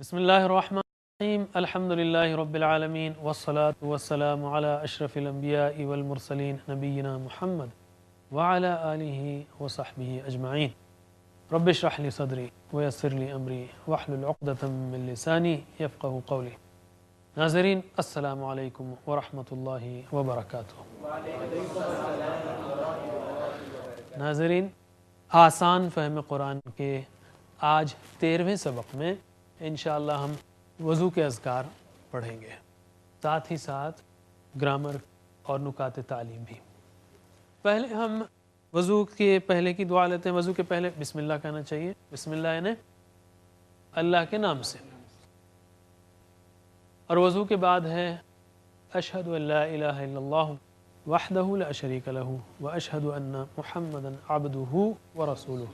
بسم اللہ الرحمن الرحیم الحمد للہ رب العالمین والصلاة والسلام علی اشرف الانبیاء والمرسلین نبینا محمد وعلی آلہ وصحبہ اجمعین رب اشرح لی صدری ویسر لی امری واحلل عقدۃ من لسانی یفقہوا قولی۔ ناظرین السلام علیکم ورحمۃ اللہ وبرکاتہ۔ ناظرین، آسان فہم قرآن کے آج 13ویں سبق میں انشاءاللہ ہم وضو کے اذکار پڑھیں گے، ساتھ ہی ساتھ گرامر اور نکات تعلیم بھی۔ پہلے ہم وضو کے پہلے کی دعا لیتے ہیں۔ وضو کے پہلے بسم اللہ کہنا چاہیے۔ بسم اللہ یعنی اللہ کے نام سے، اور وضو کے بعد ہے اشہد ان لا الہ الا اللہ وحدہ لا شریک لہ واشہد ان محمدا عبدہ ورسولہ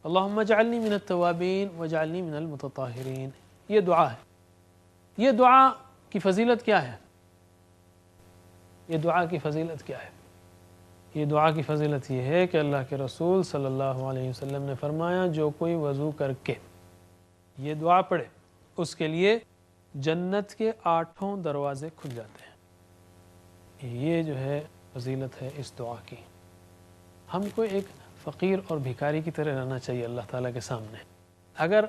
اللہم اجعلنی من التوابین واجعلنی من المتطہرین۔ یہ دعا ہے۔ یہ دعا کی فضیلت کیا ہے؟ یہ دعا کی فضیلت کیا ہے؟ یہ دعا کی فضیلت یہ ہے کہ اللہ کے رسول صلی اللہ علیہ وسلم نے فرمایا جو کوئی وضو کر کے یہ دعا پڑھے اس کے لیے جنت کے 8 دروازے کھل جاتے ہیں۔ یہ جو ہے فضیلت ہے اس دعا کی۔ ہم کو ایک فقیر اور بھکاری کی طرح رہنا چاہیے اللہ تعالیٰ کے سامنے۔ اگر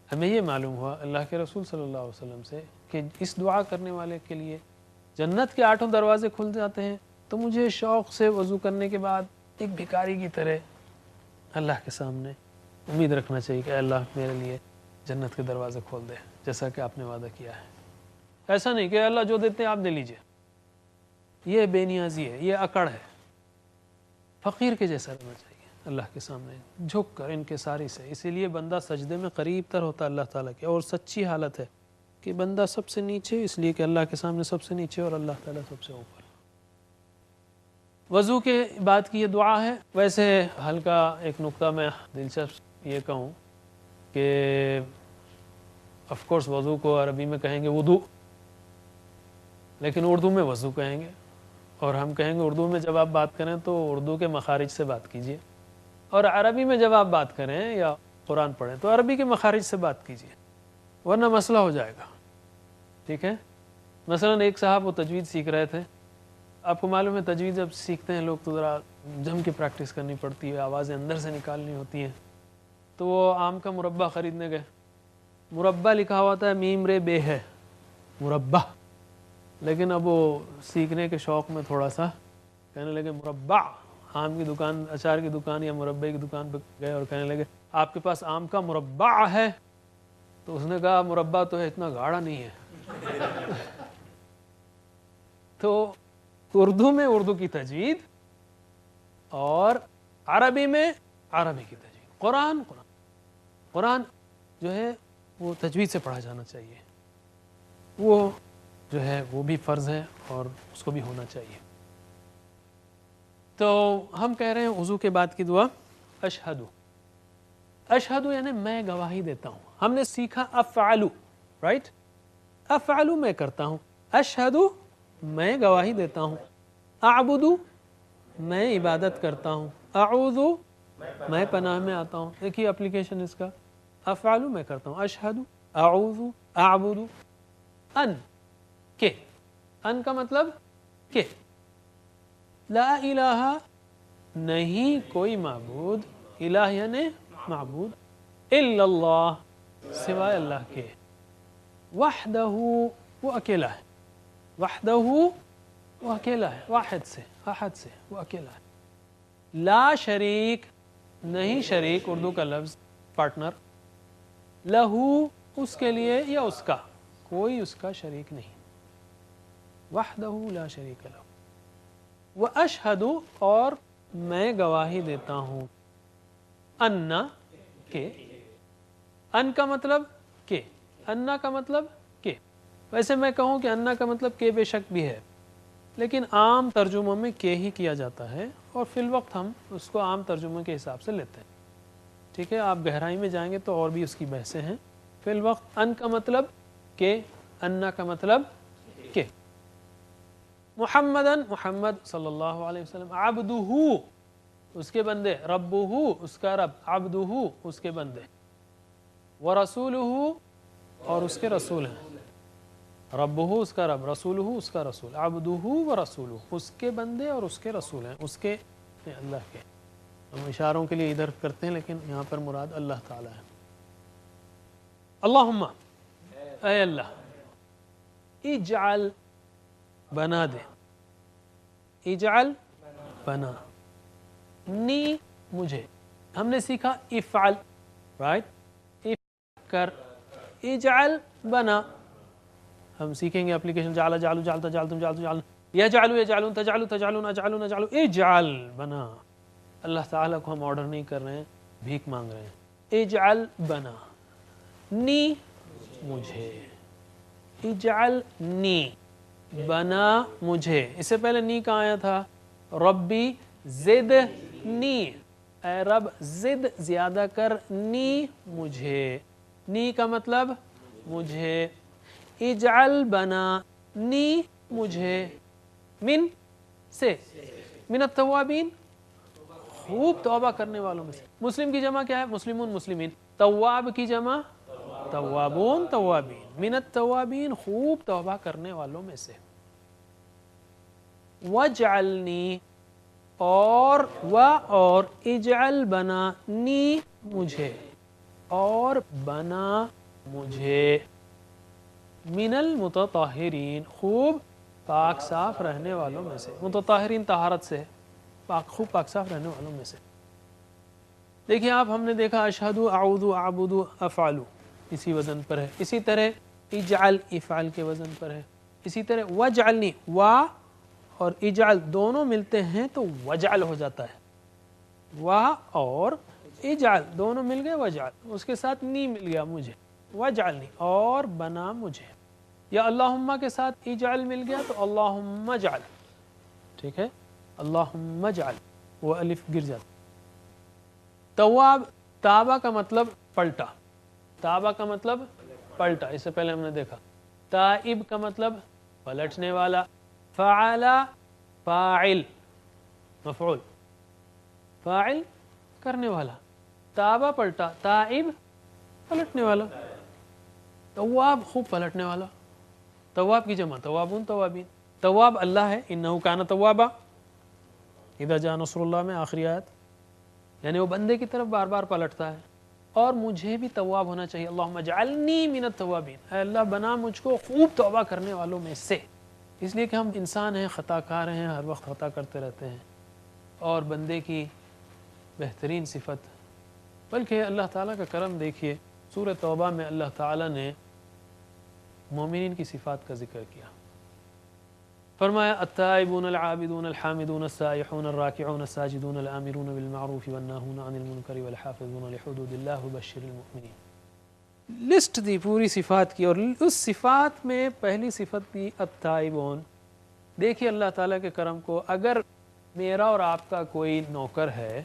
ہمیں یہ معلوم ہوا اللہ کے رسول صلی اللہ علیہ وسلم سے کہ اس دعا کرنے والے کے لیے جنت کے 8 دروازے کھل جاتے ہیں، تو مجھے شوق سے وضو کرنے کے بعد ایک بھکاری کی طرح اللہ کے سامنے امید رکھنا چاہیے کہ اے اللہ میرے لیے جنت کے دروازے کھول دے، جیسا کہ آپ نے وعدہ کیا ہے۔ ایسا نہیں کہ اللہ جو دیتے ہیں آپ دے لیجئے، یہ بے نیازی ہے، یہ اکڑ ہے۔ فقیر کے جیسا رہنا چاہیے اللہ کے سامنے، جھک کر انکساری سے۔ اسی لیے بندہ سجدے میں قریب تر ہوتا ہے اللہ تعالیٰ کے، اور سچی حالت ہے کہ بندہ سب سے نیچے، اس لیے کہ اللہ کے سامنے سب سے نیچے اور اللہ تعالیٰ سب سے اوپر۔ وضو کے بعد کی یہ دعا ہے۔ ویسے ہلکا ایک نقطہ میں دلچسپ یہ کہوں کہ آف کورس وضو کو عربی میں کہیں گے وضو، لیکن اردو میں وضو کہیں گے، اور ہم کہیں گے اردو میں جب آپ بات کریں تو اردو کے مخارج سے بات کیجئے، اور عربی میں جب آپ بات کریں یا قرآن پڑھیں تو عربی کے مخارج سے بات کیجئے، ورنہ مسئلہ ہو جائے گا۔ ٹھیک ہے؟ مثلا ایک صاحب وہ تجوید سیکھ رہے تھے۔ آپ کو معلوم ہے تجوید جب سیکھتے ہیں لوگ تو ذرا جم کے پریکٹس کرنی پڑتی ہے، آوازیں اندر سے نکالنی ہوتی ہیں۔ تو وہ آم کا مربع خریدنے گئے۔ مربع لکھا ہوا تھا میم رے بے ہے، مربع، لیکن اب وہ سیکھنے کے شوق میں تھوڑا سا کہنے لگے مربع۔ آم کی دکان، اچار کی دکان یا مربع کی دکان پہ گئے اور کہنے لگے آپ کے پاس آم کا مربع ہے؟ تو اس نے کہا مربع تو ہے، اتنا گاڑھا نہیں ہے۔ تو اردو میں اردو کی تجوید، اور عربی میں عربی کی تجوید۔ قرآن جو ہے وہ تجوید سے پڑھا جانا چاہیے، وہ جو ہے وہ بھی فرض ہے اور اس کو بھی ہونا چاہیے۔ تو ہم کہہ رہے ہیں وضو کے بعد کی دعا اشہدو۔ اشہدو یعنی میں گواہی دیتا ہوں۔ ہم نے سیکھا افعلو، رائٹ؟ افعلو میں کرتا ہوں، اشہدو میں گواہی دیتا ہوں، اعبدو میں عبادت کرتا ہوں، اعوذو میں پناہ میں آتا ہوں۔ دیکھیے اپلیکیشن اس کا، افعلو میں کرتا ہوں، اشہدو، اعوذو، اعبدو۔ ان کہ، ان کا مطلب کہ، لا الہ نہیں کوئی معبود، الہ یعنی معبود، الا اللہ سوائے اللہ کے، وحدہ وہ اکیلا ہے، وحدہ وہ اکیلا ہے، واحد سے، احد سے، وہ اکیلا ہے، لا شریک نہیں شریک اردو کا لفظ پارٹنر، لہو اس کے لیے یا اس کا، کوئی اس کا شریک نہیں، وحدہ لا شریک لہ، واشہد اور میں گواہی دیتا ہوں، انا کہ، ان کا مطلب کہ، انا کا مطلب کہ، ویسے میں کہوں کہ انا کا مطلب کہ بے شک بھی ہے، لیکن عام ترجموں میں کہ ہی کیا جاتا ہے، اور فی الوقت ہم اس کو عام ترجمے کے حساب سے لیتے ہیں۔ ٹھیک ہے؟ آپ گہرائی میں جائیں گے تو اور بھی اس کی بحثیں ہیں۔ فی الوقت ان کا مطلب کہ، انا کا مطلب کہ، محمدن محمد صلی اللہ علیہ وسلم، عبدہ اس کے بندے، ربہ اس کا رب، عبدہ اس کے بندے، ورسولہ اور اس کے رسول ہیں. ربہ اس کا رب، رسولہ اس کا رسول، عبدہ و رسولہ اس کے بندے اور اس کے رسول ہیں، اس کے اللہ کے. ہم اشاروں کے لیے ادھر کرتے ہیں لیکن یہاں پر مراد اللہ تعالیٰ ہے. اللہم اے اللہ، اجعل بنا دے، اجعل بنا، نی مجھے. ہم نے سیکھا افعل، رائٹ، کر، اجعل بنا. ہم سیکھیں گے اپلیکیشن جعل جعلو جعلتا جعلتم جعلتم جعلن، یجعلو یجعلون تجعلو تجعلون اجعلون اجعلو، اجعل بنا. اللہ تعالیٰ کو ہم آرڈر نہیں کر رہے ہیں، بھیک مانگ رہے ہیں. اجعل بنا، نی مجھے، اجعل نی بنا مجھے. اس سے پہلے نی کہاں آیا تھا؟ ربی زد نی، اے رب زد زیادہ کر، نی مجھے، نی کا مطلب مجھے. اجعل بنا، نی مجھے، من سے، من التوابین خوب توبہ کرنے والوں میں سے. مسلم کی جمع کیا ہے؟ مسلمون مسلمین. تواب کی جمع توابون توابین. من التوابین خوب توبہ کرنے والوں میں سے. وجعلنی اور اجعل بنا، نی مجھے اور بنا مجھے، من المتطہرین خوب پاک صاف رہنے والوں میں سے. متطہرین طہارت سے، خوب پاک صاف رہنے والوں میں سے. دیکھیں آپ، ہم نے دیکھا اشہد، اعوذ، اعبد، افعل اسی وزن پر ہے. اسی طرح اجعل افعل کے وزن پر ہے. اسی طرح وجعلنی، وا اور اجعل دونوں ملتے ہیں تو وجعل ہو جاتا ہے. وا اور اجعل دونوں مل گئے وجعل، اس کے ساتھ نی مل گیا مجھے، وجعلنی اور بنا مجھے. یا اللہم کے ساتھ اجعل مل گیا تو اللہم اجعل، ٹھیک ہے، اللہم اجعل، وہ الف گر جاتا. تواب، تابہ کا مطلب پلٹا، تابہ کا مطلب پلٹا، اس سے پہلے ہم نے دیکھا. تائب کا مطلب پلٹنے والا. فعل فاعل، مفعول، فاعل کرنے والا. تابہ پلٹا، تائب پلٹنے والا. تواب خوب پلٹنے والا. تواب کی جمع توابون توابین. تواب اللہ ہے، انہو کان توابا، اذا جاء نصر اللہ میں آخری آیت، یعنی وہ بندے کی طرف بار بار پلٹتا ہے. اور مجھے بھی تواب ہونا چاہیے. اللہم اجعلنی من التوابین، اے اللہ بنا مجھ کو خوب توبہ کرنے والوں میں سے. اس لیے کہ ہم انسان ہیں، خطا کار ہیں، ہر وقت خطا کرتے رہتے ہیں. اور بندے کی بہترین صفت، بلکہ اللہ تعالیٰ کا کرم دیکھیے، سورہ توبہ میں اللہ تعالیٰ نے مومنین کی صفات کا ذکر کیا. فرمایا التائبون العابدون الحامدون السائحون الراکعون الساجدون الآمرون بالمعروف والناہون عن المنکر والحافظون لحدود اللہ بشر المؤمنین. لسٹ دی پوری صفات کی، اور اس صفات میں پہلی صفت دی التائبون. دیکھیے اللہ تعالیٰ کے کرم کو. اگر میرا اور آپ کا کوئی نوکر ہے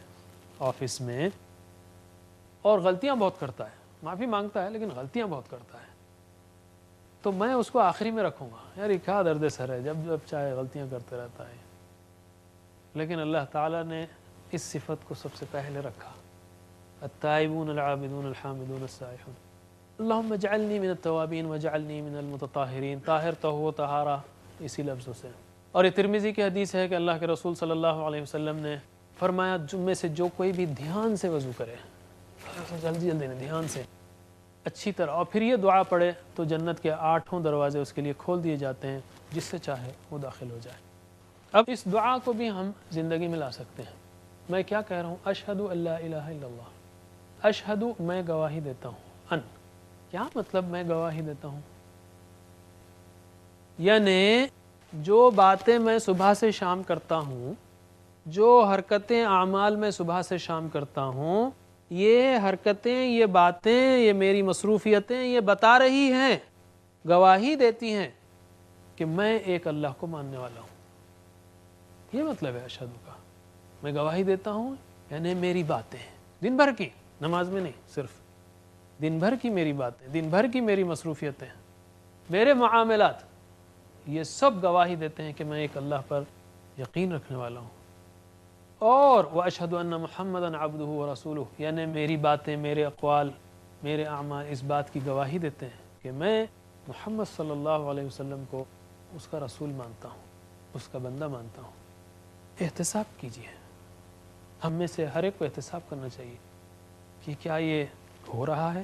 آفس میں اور غلطیاں بہت کرتا ہے، معافی مانگتا ہے لیکن غلطیاں بہت کرتا ہے، تو میں اس کو آخری میں رکھوں گا. یار یہ کیا درد سر ہے، جب چاہے غلطیاں کرتے رہتا ہے. لیکن اللہ تعالیٰ نے اس صفت کو سب سے پہلے رکھا. التائبون العابدون الحامدون السائحون. اللہم اجعلنی من التوابین واجعلنی من المتطہرین. طاہر طہور طہارہ اسی لفظوں سے. اور یہ ترمذی کی حدیث ہے کہ اللہ کے رسول صلی اللہ علیہ وسلم نے فرمایا، جمعے سے جو کوئی بھی دھیان سے وضو کرے، جلدی دھیان سے اچھی طرح، اور پھر یہ دعا پڑھے، تو جنت کے 8 دروازے اس کے لیے کھول دیے جاتے ہیں، جس سے چاہے وہ داخل ہو جائے. اب اس دعا کو بھی ہم زندگی میں لا سکتے ہیں. میں کیا کہہ رہا ہوں؟ اشہد ان لا الہ الا اللہ. اشہد، میں گواہی دیتا ہوں. ان، کیا مطلب میں گواہی دیتا ہوں؟ یعنی جو باتیں میں صبح سے شام کرتا ہوں، جو حرکتیں اعمال میں صبح سے شام کرتا ہوں، یہ حرکتیں، یہ باتیں، یہ میری مصروفیتیں یہ بتا رہی ہیں، گواہی دیتی ہیں کہ میں ایک اللہ کو ماننے والا ہوں. یہ مطلب ہے اشہد کا. میں گواہی دیتا ہوں یعنی میری باتیں دن بھر کی، نماز میں نہیں، صرف دن بھر کی میری باتیں، دن بھر کی میری مصروفیتیں، میرے معاملات، یہ سب گواہی دیتے ہیں کہ میں ایک اللہ پر یقین رکھنے والا ہوں. اور وَأَشْهَدُ أَنَّ مُحَمَّدًا عَبْدُهُ وَرَسُولُهُ، یعنی میری باتیں، میرے اقوال، میرے اعمال اس بات کی گواہی دیتے ہیں کہ کہ میں محمد صلی اللہ علیہ وسلم کو اس کا رسول مانتا ہوں، اس کا بندہ مانتا ہوں۔ احتساب کیجیے، ہم میں سے ہر ایک کو احتساب کرنا چاہیے کہ کیا یہ ہو رہا ہے؟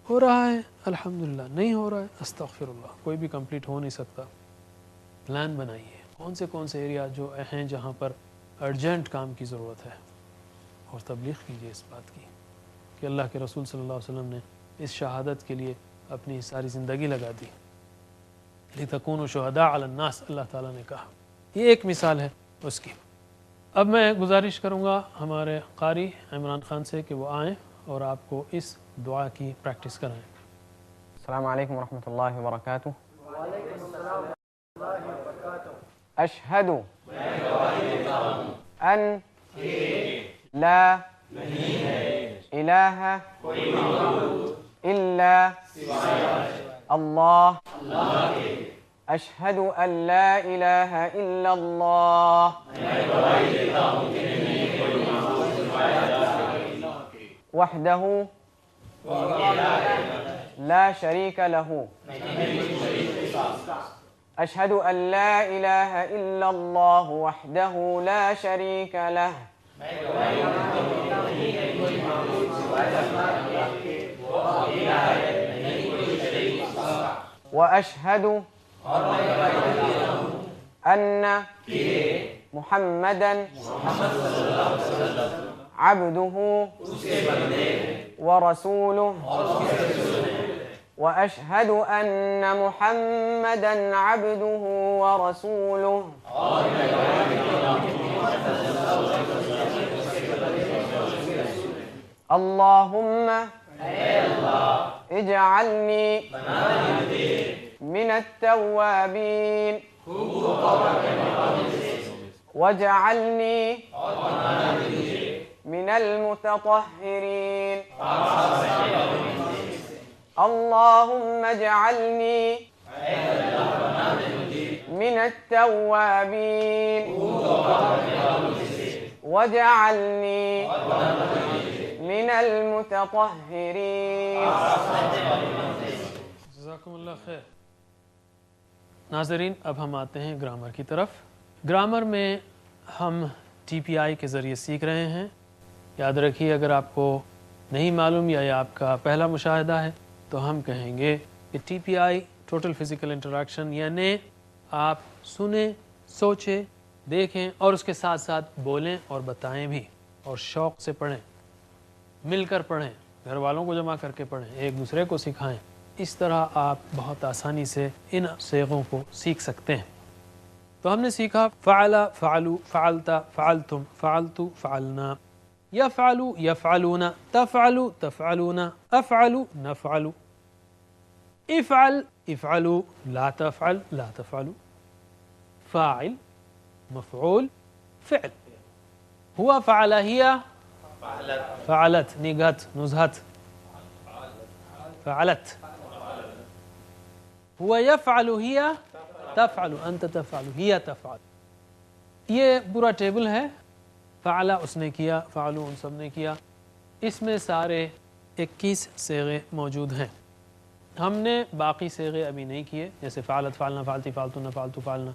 ہو رہا ہے الحمدللہ، نہیں ہو رہا ہے استغفر اللہ، کوئی بھی کمپلیٹ ہو نہیں سکتا۔ پلان بنائیے کون سے ایریا جو ہیں جہاں پر ارجنٹ کام کی ضرورت ہے، اور تبلیغ کیجیے اس بات کی کہ اللہ کے رسول صلی اللہ علیہ وسلم نے اس شہادت کے لیے اپنی ساری زندگی لگا دی، لِتَكُونُوا شُهَدَاءَ عَلَى النَّاسِ، اللہ تعالیٰ نے کہا۔ یہ ایک مثال ہے اس کی۔ اب میں گزارش کروں گا ہمارے قاری عمران خان سے کہ وہ آئیں اور آپ کو اس دعا کی پریکٹس کرائیں۔ السلام علیکم ورحمۃ اللہ وبرکاتہ۔ اشہد ان لا الہ الا اللہ، اشہد ان لا الہ الا اللہ وحدہ لا شریک لہ، اشہد ان لا الہ الا اللہ وحدہ لا شریک لہ، واشہد ان محمدا عبدہ ورسولہ، واشہد ان محمدا عبدہ ورسولہ، اللہم اجعلنی من التوابین واجعلنی من المتطہرین، اللہم اجعلنی من التوابین واجعلنی من المتطہرین۔ جزاکم اللہ خیر۔ ناظرین، اب ہم آتے ہیں گرامر کی طرف۔ گرامر میں ہم ٹی پی آئی کے ذریعے سیکھ رہے ہیں۔ یاد رکھیے، اگر آپ کو نہیں معلوم یا یہ آپ کا پہلا مشاہدہ ہے تو ہم کہیں گے کہ ٹی پی آئی ٹوٹل فزیکل انٹریکشن، یعنی آپ سنیں، سوچیں، دیکھیں اور اس کے ساتھ ساتھ بولیں اور بتائیں بھی، اور شوق سے پڑھیں، مل کر پڑھیں، گھر والوں کو جمع کر کے پڑھیں، ایک دوسرے کو سکھائیں۔ اس طرح آپ بہت آسانی سے ان صیغوں کو سیکھ سکتے ہیں۔ تو ہم نے سیکھا فعل، فعلوا، فعلت، فعلتم، فعلت، فعلنا، یفعل، یفعلون، تفعل، تفعلون، افعل، نفعل، افعل، افعلوا، لا تفعل، لا تفعل، فاعل، مفعول، فعل۔ ہوا فعل، ہی فعلت، نگہت، نزہت، فعلت۔ ہوا یفعل، ہی تفعل، انت تفعل، ہی تفعل۔ یہ پورا ٹیبل ہے۔ فعل اس نے کیا، فعلوا ان سب نے کیا۔ اس میں سارے 21 صیغے موجود ہیں۔ ہم نے باقی صیغے ابھی نہیں کیے، جیسے فعلت، فعلنا، فعلتی، فعلتن، فعلتو، فعلنا،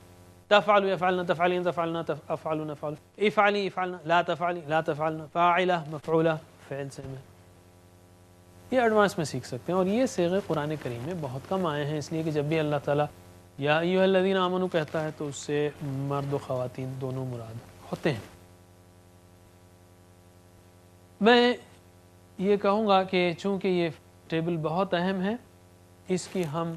تفعل، یفعلن، تفعلین، تفعلنا، افعل، نفعل، افعلی، افعلنا، لا تفعلی، لا تفعلنا، فاعلہ، مفعولہ، فعل سے میں یہ ایڈوانس میں سیکھ سکتے ہیں۔ اور یہ صیغے قرآن کریم میں بہت کم آئے ہیں، اس لیے کہ جب بھی اللہ تعالیٰ یا ایھا الذین آمنوا کہتا ہے تو اس سے مرد و خواتین دونوں مراد ہوتے ہیں۔ میں یہ کہوں گا کہ چونکہ یہ ٹیبل بہت اہم ہے، اس کی ہم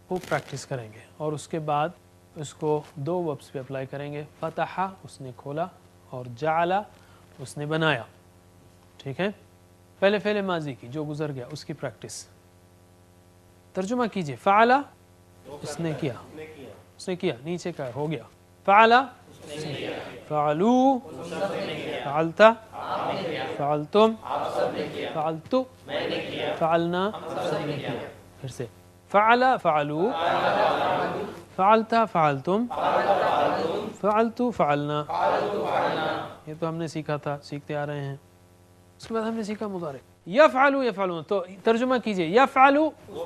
خوب پریکٹس کریں گے اور اس کے بعد اس کو 2 وربس پہ اپلائی کریں گے۔ فتح اس نے کھولا، اور جعل اس نے بنایا۔ ٹھیک ہے، پہلے فعل ماضی کی جو گزر گیا اس کی پریکٹس۔ ترجمہ کیجئے، فعل اس نے کیا، اس نے کیا، نیچے کا ہو گیا، فعل فعلوا، فعلت، فعلتم، فعلتو، فعلنا، پھر سے فعل، فعلوا، فعلت، فعلتم، فعلتو، فعلنا۔ یہ تو ہم نے سیکھا تھا، سیکھتے آ رہے ہیں۔ اس کے بعد ہم نے سیکھا مضارع۔ یفعلو یفعلون، تو ترجمہ کیجئے یفعلو وہ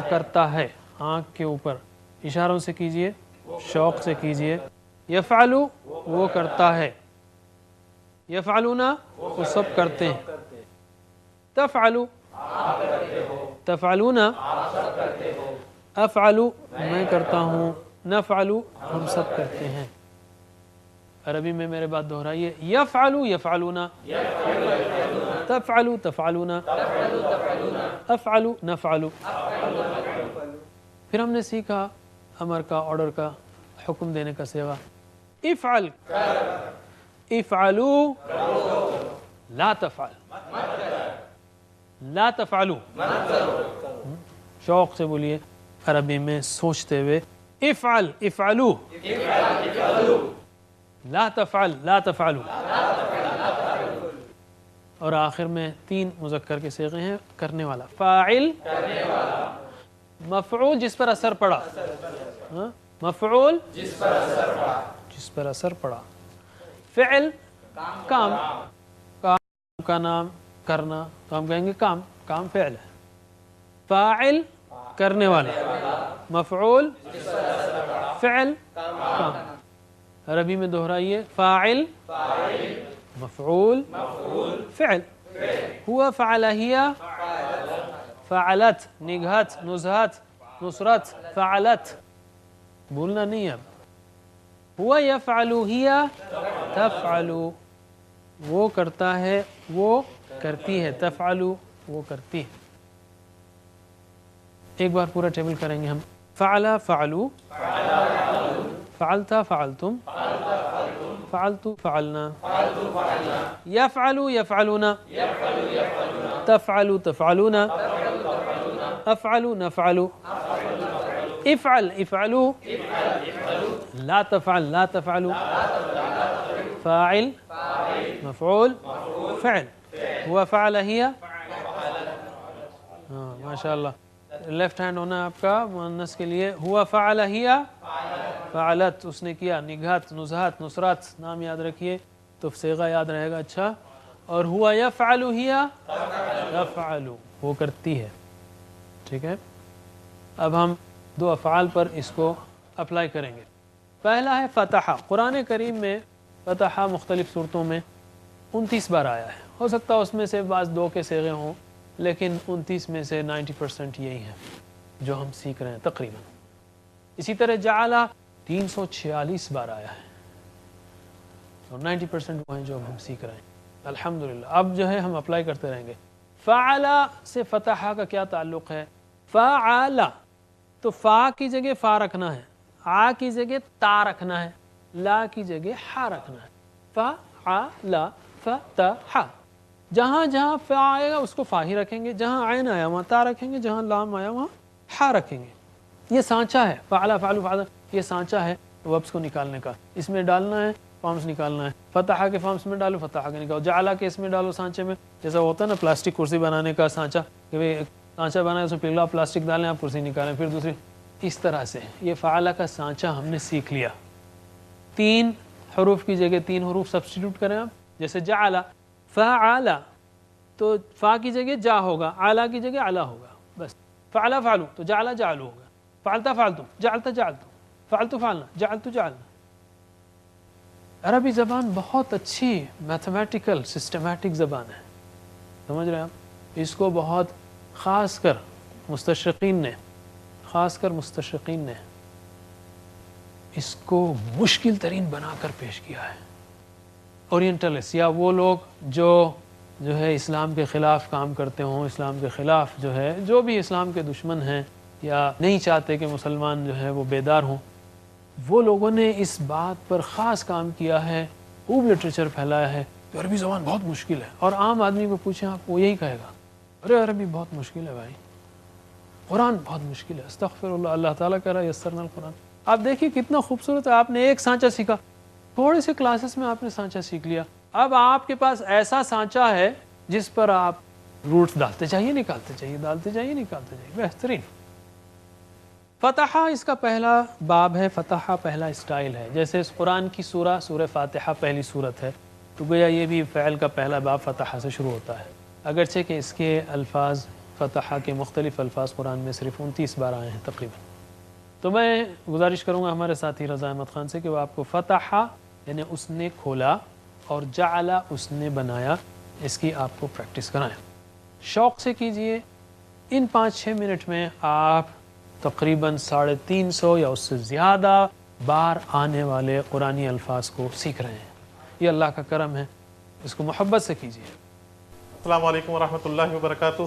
کرتا ہے، آنکھ کے اوپر اشاروں سے کیجئے، شوق سے کیجئے، یفعلو وہ کرتا ہے، یفعلونا وہ سب کرتے ہیں، تفعلو تفعلونا افعلو میں کرتا ہوں، نفعلو ہم سب کرتے ہیں۔ عربی میں میرے بات دہرائیے، یفعلو یفعلونا، تفعلو تفعلونا، افعلو نفعلو۔ پھر ہم نے سیکھا امر کا، آرڈر کا، حکم دینے کا صیغہ، افعل افعلو لا تفعل، لا تفعلو، شوق سے بولیے عربی میں سوچتے ہوئے، افعل افعلو لا تفعل لا تفعلو۔ اور آخر میں 3 مذکر کے صیغے ہیں، کرنے والا، فاعل، مفعول جس پر اثر پڑا، مفعول جس پر اثر پڑا، فعل کام، کام کا نام کرنا، تو ہم کہیں گے کام، کام فعل ہے، فاعل کرنے والا، مفعول فعل کام۔ عربی میں دہرائیے، فاعل مفعول فعل، ہوا فعل ہی فعلت، نگہت نزہت نصرت فعلت، بھولنا نہیں اب، ہوا یفعل ہی تفعل وہ کرتا ہے، وہ کرتی ہے، تفعل وہ کرتی ہے۔ ایک بار پورا ٹیبل کریں گے ہم، فعل فعلو، فعلت فعلتم، فعلت فعلنا، یفعل یفعلون، تفعل تفعلون، افعل نفعل، افعل افعلو، لا تفعل لا تفعلو، فاعل مفعول فعل، ہوا فعل ہی، ہاں ماشاء اللہ، لیفٹ ہینڈ ہونا ہے آپ کا مؤنث کے لیے، ہوا فعل ہی فعلت، اس نے کیا، نگہت نزہت نصرت، نام یاد رکھیے تو صیغہ یاد رہے گا اچھا، اور ہوا یفعل ہی یفعل وہ کرتی ہے، ٹھیک ہے۔ اب ہم 2 افعال پر اس کو اپلائی کریں گے۔ پہلا ہے فتح، قرآن کریم میں فتح مختلف صورتوں میں 29 بار آیا ہے، ہو سکتا ہے اس میں سے بعض 2 کے صیغے ہوں، لیکن 29 میں سے 90% یہی ہیں جو ہم سیکھ رہے ہیں تقریباً۔ اسی طرح جعل 346 بار آیا ہے، اور 90% وہ ہیں جو ہم سیکھ رہے ہیں الحمدللہ۔ اب جو ہے ہم اپلائی کرتے رہیں گے۔ فعل سے فتح کا کیا تعلق ہے؟ فعل تو فا کی جگہ فا رکھنا ہے، آ کی جگہ تا رکھنا ہے، لا کی جگہ ہا رکھنا ہے، فعل فتح، جہاں جہاں فا آئے گا اس کو فا ہی رکھیں گے، جہاں عین آیا وہاں تا رکھیں گے، جہاں لام آیا وہاں ہا رکھیں گے۔ یہ سانچہ ہے، فعل فعل فعل، یہ سانچہ ہے وربس کو نکالنے کا، اس میں ڈالنا ہے فارمز نکالنا ہے، فتح کے فارمز میں ڈالو فتح کے نکالو، جعل کے اس میں ڈالو سانچے میں، جیسا ہوتا ہے نا پلاسٹک کرسی بنانے کا سانچہ، کہ بھئی سانچہ بنائے اس میں پگھلا پلاسٹک ڈالیں آپ کرسی نکالیں، پھر دوسری، اس طرح سے یہ فعل کا سانچہ ہم نے سیکھ لیا۔ 3 حروف کی جگہ 3 حروف سبسٹیٹیوٹ کریں آپ، جیسے جعل فعل تو فا کی جگہ جا ہوگا، علا کی جگہ علا ہوگا، بس فعل فعلو تو جعل جعلو ہوگا، فعلت فعلتم، جعلت جعلتم، فعلت فعلنا، جعلت جعلنا۔ عربی زبان بہت اچھی میتھمیٹیکل سسٹمیٹک زبان ہے، سمجھ رہے ہیں آپ؟ اس کو بہت خاص کر مستشرقین نے اس کو مشکل ترین بنا کر پیش کیا ہے۔ اورینٹلس یا وہ لوگ جو ہے اسلام کے خلاف کام کرتے ہوں، اسلام کے خلاف جو بھی اسلام کے دشمن ہیں یا نہیں چاہتے کہ مسلمان جو ہے وہ بیدار ہوں، وہ لوگوں نے اس بات پر خاص کام کیا ہے، خوب لٹریچر پھیلایا ہے کہ عربی زبان بہت مشکل ہے، اور عام آدمی کو پوچھیں آپ وہ یہی کہے گا، ارے عربی بہت مشکل ہے بھائی، قرآن بہت مشکل ہے، استغفر اللہ، اللہ تعالیٰ کہہ رہا ہے یسرنا القرآن۔ آپ دیکھیے کتنا خوبصورت ہے، آپ نے ایک سانچہ سیکھا، تھوڑے سے کلاسز میں آپ نے سانچہ سیکھ لیا، اب آپ کے پاس ایسا سانچہ ہے جس پر آپ روٹس ڈالتے چاہیے نکالتے چاہیے، ڈالتے چاہیے نکالتے چاہیے، بہترین۔ فتح اس کا پہلا باب ہے، فتح پہلا اسٹائل ہے، جیسے اس قرآن کی سورہ فاتحہ پہلی سورت ہے، تو گویا یہ بھی فعل کا پہلا باب فتح سے شروع ہوتا ہے۔ اگرچہ کہ اس کے الفاظ فتح کے مختلف الفاظ قرآن میں صرف 29 بار آئے ہیں تقریباً. تو میں گزارش کروں گا ہمارے ساتھی رضا احمد خان سے کہ وہ آپ کو فتح یعنی اس نے کھولا اور جعل اس نے بنایا، اس کی آپ کو پریکٹس کرائیں. شوق سے کیجئے. ان 5-6 منٹ میں آپ تقریباً 350 یا اس سے زیادہ بار آنے والے قرآنی الفاظ کو سیکھ رہے ہیں. یہ اللہ کا کرم ہے، اس کو محبت سے کیجئے. السلام علیکم ورحمۃ اللہ وبرکاتہ.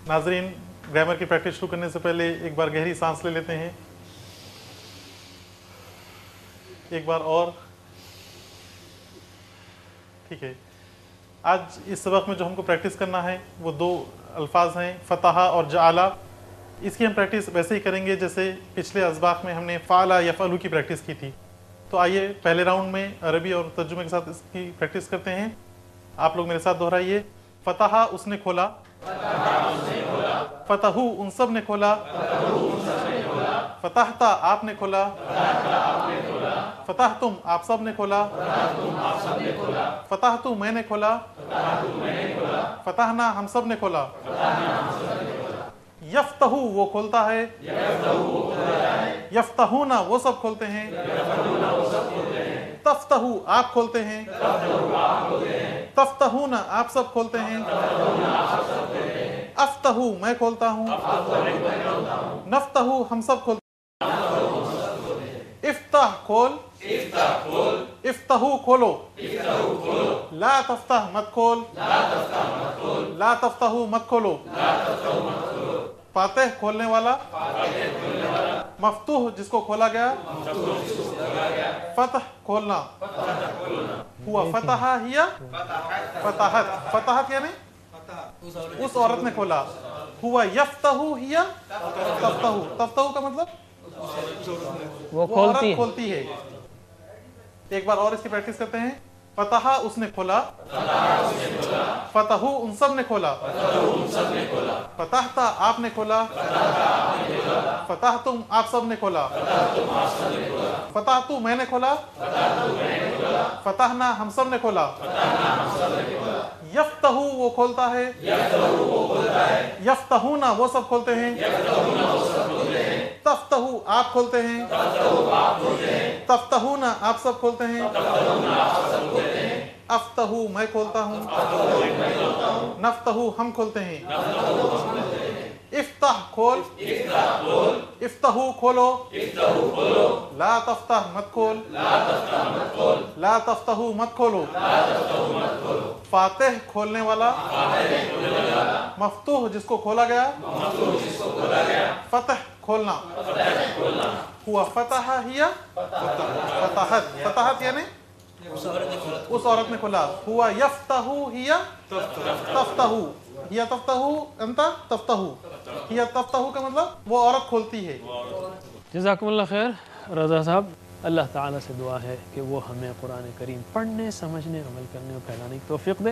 ناظرین، گرامر کی پریکٹس شروع کرنے سے پہلے ایک بار گہری سانس لے لیتے ہیں. ایک بار اور. ٹھیک ہے. آج اس سبق میں جو ہم کو پریکٹس کرنا ہے وہ 2 الفاظ ہیں، فتح اور جعل. اس کی ہم پریکٹس ویسے ہی کریں گے جیسے پچھلے اسباق میں ہم نے فعل یفعل کی پریکٹس کی تھی. تو آئیے پہلے راؤنڈ میں عربی اور ترجمے کے ساتھ اس کی پریکٹس کرتے ہیں. آپ لوگ میرے ساتھ دہرائیے. فتح اس نے کھولا، فتح ان سب نے کھولا، فتحتا آپ نے کھولا، فتحتم آپ سب نے کھولا، فتحتو میں نے کھولا، فتحنا ہم سب نے کھولا. یفتحو وہ کھولتا ہے، یفتحونا وہ سب کھولتے ہیں، تفتحو آپ کھولتے ہیں، تفتحونا آپ سب کھولتے ہیں، افتحو میں کھولتا ہوں، نفتحو ہم سب کھولتے ہیں. افتح کھول، افتحو کھولو، لا تفتح مت کھول، لا تفتحو مت کھولو. فاتح کھولنے والا، مفتوح جس کو کھولا گیا، فتح کھولنا. ہوا فتح ہی فتحت، فتحت یعنی اس عورت نے کھولا. ہوا یفتح ہی تفتح، تفتح کا مطلب وہ عورت کھولتی ہے. ایک بار اور اس کی پریکٹس کرتے ہیں. فتح اس نے کھولا، فتحو ان سب نے کھولا، فتحتا آپ نے کھولا، فتحتم آپ سب نے کھولا، فتحتو میں نے کھولا، فتحنا ہم سب نے کھولا. یفتحو وہ کھولتا ہے، یفتحونا وہ سب کھولتے ہیں، تفتحو آپ کھولتے ہیں، تفتحونا آپ سب کھولتے ہیں، افتحو میں کھولتا ہوں، نفتحو ہم کھولتے ہیں. افتح کھول، افتحو کھولو، لا تفتح مت کھول، لا تفتحو مت کھولو. فاتح کھولنے والا، مفتوح جس کو کھولا گیا، فتح کھولنا. ہوا فتح ہی فتحت، فتحت یعنی اس عورت نے کھولا. ہوا یفتح ہی تفتح، ہی تفتح انت تفتح، ہی تفتح کا مطلب وہ عورت کھولتی ہے. جزاکم اللہ خیر رضا صاحب. اللہ تعالیٰ سے دعا ہے کہ وہ ہمیں قرآن کریم پڑھنے، سمجھنے، عمل کرنے اور پھیلانے کی توفیق دے.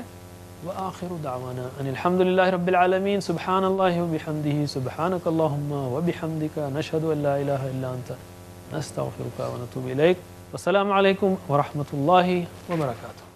وآخر دعوانا ان الحمد للہ رب العالمین. سبحان اللہ وبحمدہ، سبحانک اللہم وبحمدک، نشہد ان لا الہ الا انت، نستغفرک ونتوب الیک. والسلام علیکم ورحمۃ اللہ وبرکاتہ.